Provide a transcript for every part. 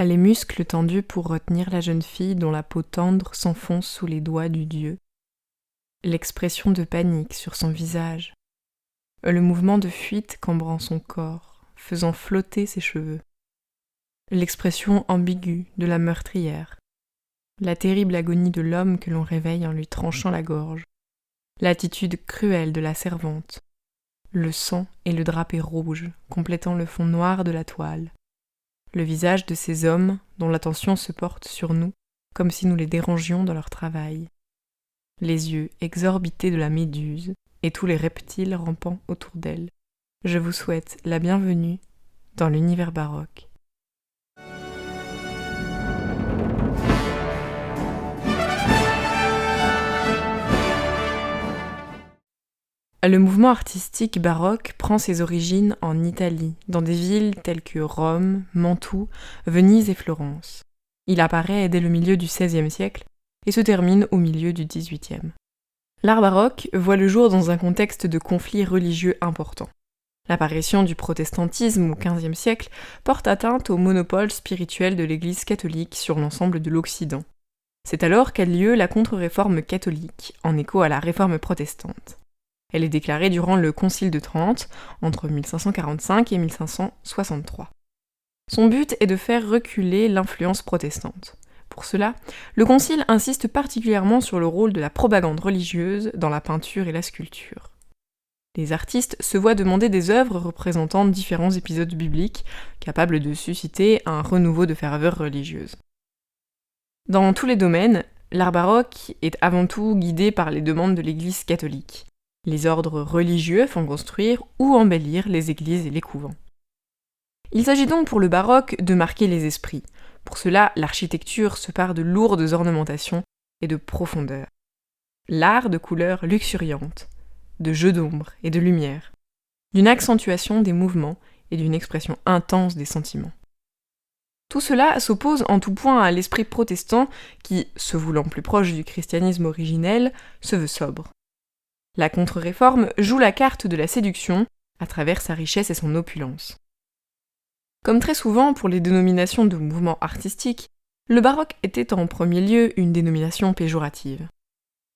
les muscles tendus pour retenir la jeune fille dont la peau tendre s'enfonce sous les doigts du dieu. L'expression de panique sur son visage. Le mouvement de fuite cambrant son corps, faisant flotter ses cheveux. L'expression ambiguë de la meurtrière. La terrible agonie de l'homme que l'on réveille en lui tranchant la gorge. L'attitude cruelle de la servante. Le sang et le drapé rouge complétant le fond noir de la toile. Le visage de ces hommes dont l'attention se porte sur nous comme si nous les dérangions dans leur travail. Les yeux exorbités de la méduse et tous les reptiles rampant autour d'elle. Je vous souhaite la bienvenue dans l'univers baroque. Le mouvement artistique baroque prend ses origines en Italie, dans des villes telles que Rome, Mantoue, Venise et Florence. Il apparaît dès le milieu du XVIe siècle et se termine au milieu du XVIIIe. L'art baroque voit le jour dans un contexte de conflits religieux importants. L'apparition du protestantisme au XVe siècle porte atteinte au monopole spirituel de l'Église catholique sur l'ensemble de l'Occident. C'est alors qu'a lieu la contre-réforme catholique, en écho à la réforme protestante. Elle est déclarée durant le Concile de Trente, entre 1545 et 1563. Son but est de faire reculer l'influence protestante. Pour cela, le Concile insiste particulièrement sur le rôle de la propagande religieuse dans la peinture et la sculpture. Les artistes se voient demander des œuvres représentant différents épisodes bibliques, capables de susciter un renouveau de ferveur religieuse. Dans tous les domaines, l'art baroque est avant tout guidé par les demandes de l'Église catholique. Les ordres religieux font construire ou embellir les églises et les couvents. Il s'agit donc pour le baroque de marquer les esprits. Pour cela, l'architecture se pare de lourdes ornementations et de profondeur. L'art de couleurs luxuriantes, de jeux d'ombre et de lumière, d'une accentuation des mouvements et d'une expression intense des sentiments. Tout cela s'oppose en tout point à l'esprit protestant qui, se voulant plus proche du christianisme originel, se veut sobre. La contre-réforme joue la carte de la séduction à travers sa richesse et son opulence. Comme très souvent pour les dénominations de mouvements artistiques, le baroque était en premier lieu une dénomination péjorative.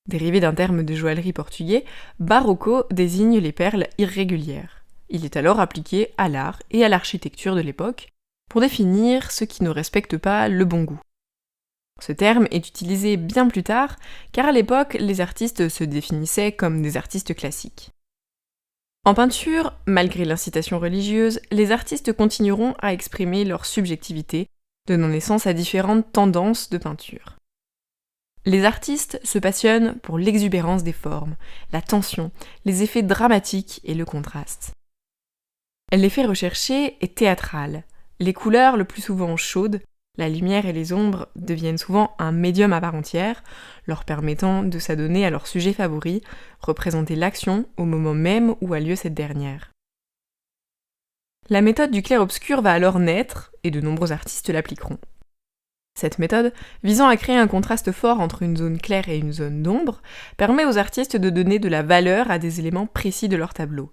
Dérivé d'un terme de joaillerie portugais, barroco désigne les perles irrégulières. Il est alors appliqué à l'art et à l'architecture de l'époque pour définir ce qui ne respecte pas le bon goût. Ce terme est utilisé bien plus tard, car à l'époque, les artistes se définissaient comme des artistes classiques. En peinture, malgré l'incitation religieuse, les artistes continueront à exprimer leur subjectivité, donnant naissance à différentes tendances de peinture. Les artistes se passionnent pour l'exubérance des formes, la tension, les effets dramatiques et le contraste. L'effet recherché est théâtral. Les couleurs, le plus souvent chaudes, la lumière et les ombres deviennent souvent un médium à part entière, leur permettant de s'adonner à leur sujet favori, représenter l'action au moment même où a lieu cette dernière. La méthode du clair-obscur va alors naître, et de nombreux artistes l'appliqueront. Cette méthode, visant à créer un contraste fort entre une zone claire et une zone d'ombre, permet aux artistes de donner de la valeur à des éléments précis de leur tableau.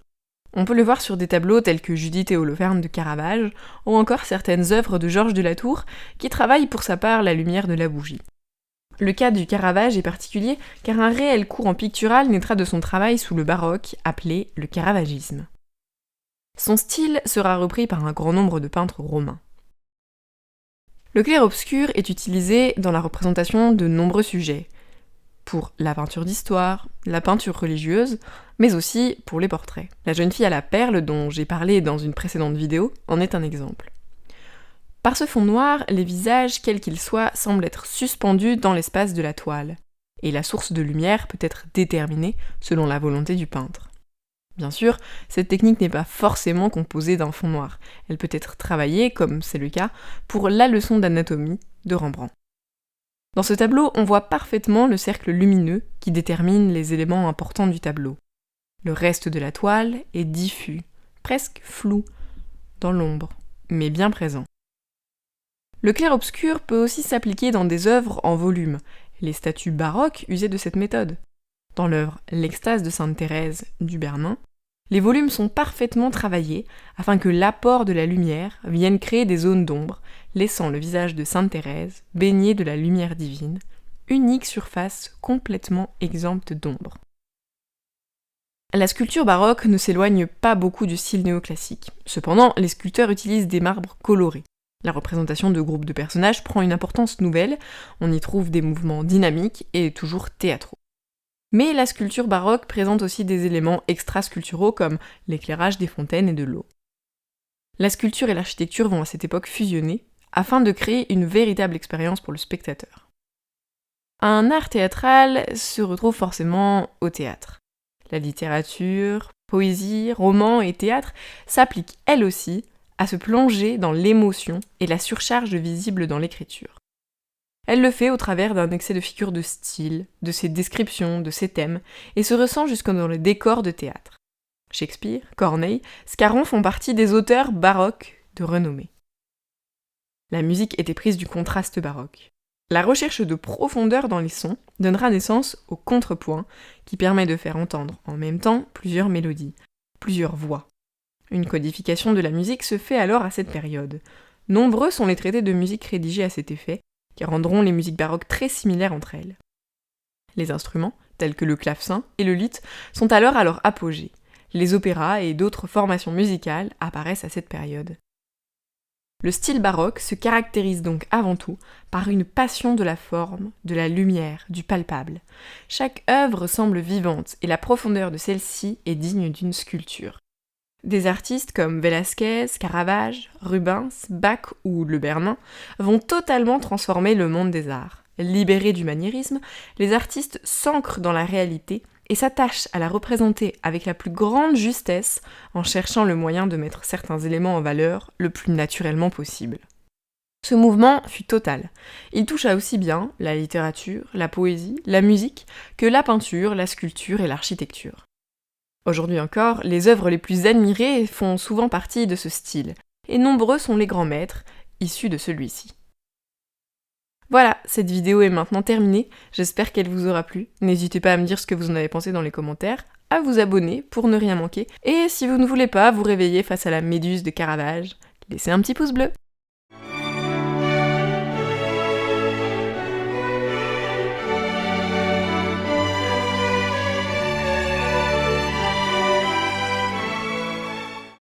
On peut le voir sur des tableaux tels que Judith et Holoferne de Caravage, ou encore certaines œuvres de Georges de la Tour, qui travaillent pour sa part la lumière de la bougie. Le cas du Caravage est particulier, car un réel courant pictural naîtra de son travail sous le baroque, appelé le caravagisme. Son style sera repris par un grand nombre de peintres romains. Le clair-obscur est utilisé dans la représentation de nombreux sujets, pour la peinture d'histoire, la peinture religieuse, mais aussi pour les portraits. La jeune fille à la perle, dont j'ai parlé dans une précédente vidéo, en est un exemple. Par ce fond noir, les visages, quels qu'ils soient, semblent être suspendus dans l'espace de la toile, et la source de lumière peut être déterminée selon la volonté du peintre. Bien sûr, cette technique n'est pas forcément composée d'un fond noir. Elle peut être travaillée, comme c'est le cas, pour la leçon d'anatomie de Rembrandt. Dans ce tableau, on voit parfaitement le cercle lumineux qui détermine les éléments importants du tableau. Le reste de la toile est diffus, presque flou, dans l'ombre, mais bien présent. Le clair-obscur peut aussi s'appliquer dans des œuvres en volume. Les statues baroques usaient de cette méthode. Dans l'œuvre L'Extase de Sainte Thérèse du Bernin, Les volumes sont parfaitement travaillés afin que l'apport de la lumière vienne créer des zones d'ombre, laissant le visage de Sainte Thérèse baigné de la lumière divine, unique surface complètement exempte d'ombre. La sculpture baroque ne s'éloigne pas beaucoup du style néoclassique. Cependant, les sculpteurs utilisent des marbres colorés. La représentation de groupes de personnages prend une importance nouvelle, on y trouve des mouvements dynamiques et toujours théâtraux. Mais la sculpture baroque présente aussi des éléments extra-sculpturaux comme l'éclairage des fontaines et de l'eau. La sculpture et l'architecture vont à cette époque fusionner afin de créer une véritable expérience pour le spectateur. Un art théâtral se retrouve forcément au théâtre. La littérature, poésie, roman et théâtre s'appliquent elles aussi à se plonger dans l'émotion et la surcharge visible dans l'écriture. Elle le fait au travers d'un excès de figures de style, de ses descriptions, de ses thèmes, et se ressent jusque dans le décor de théâtre. Shakespeare, Corneille, Scarron font partie des auteurs baroques de renommée. La musique était prise du contraste baroque. La recherche de profondeur dans les sons donnera naissance au contrepoint, qui permet de faire entendre en même temps plusieurs mélodies, plusieurs voix. Une codification de la musique se fait alors à cette période. Nombreux sont les traités de musique rédigés à cet effet, qui rendront les musiques baroques très similaires entre elles. Les instruments, tels que le clavecin et le luth, sont alors à leur apogée. Les opéras et d'autres formations musicales apparaissent à cette période. Le style baroque se caractérise donc avant tout par une passion de la forme, de la lumière, du palpable. Chaque œuvre semble vivante et la profondeur de celle-ci est digne d'une sculpture. Des artistes comme Velázquez, Caravage, Rubens, Bach ou Le Bernin vont totalement transformer le monde des arts. Libérés du maniérisme, les artistes s'ancrent dans la réalité et s'attachent à la représenter avec la plus grande justesse en cherchant le moyen de mettre certains éléments en valeur le plus naturellement possible. Ce mouvement fut total. Il toucha aussi bien la littérature, la poésie, la musique que la peinture, la sculpture et l'architecture. Aujourd'hui encore, les œuvres les plus admirées font souvent partie de ce style, et nombreux sont les grands maîtres issus de celui-ci. Voilà, cette vidéo est maintenant terminée, j'espère qu'elle vous aura plu. N'hésitez pas à me dire ce que vous en avez pensé dans les commentaires, à vous abonner pour ne rien manquer, et si vous ne voulez pas vous réveiller face à la méduse de Caravage, laissez un petit pouce bleu.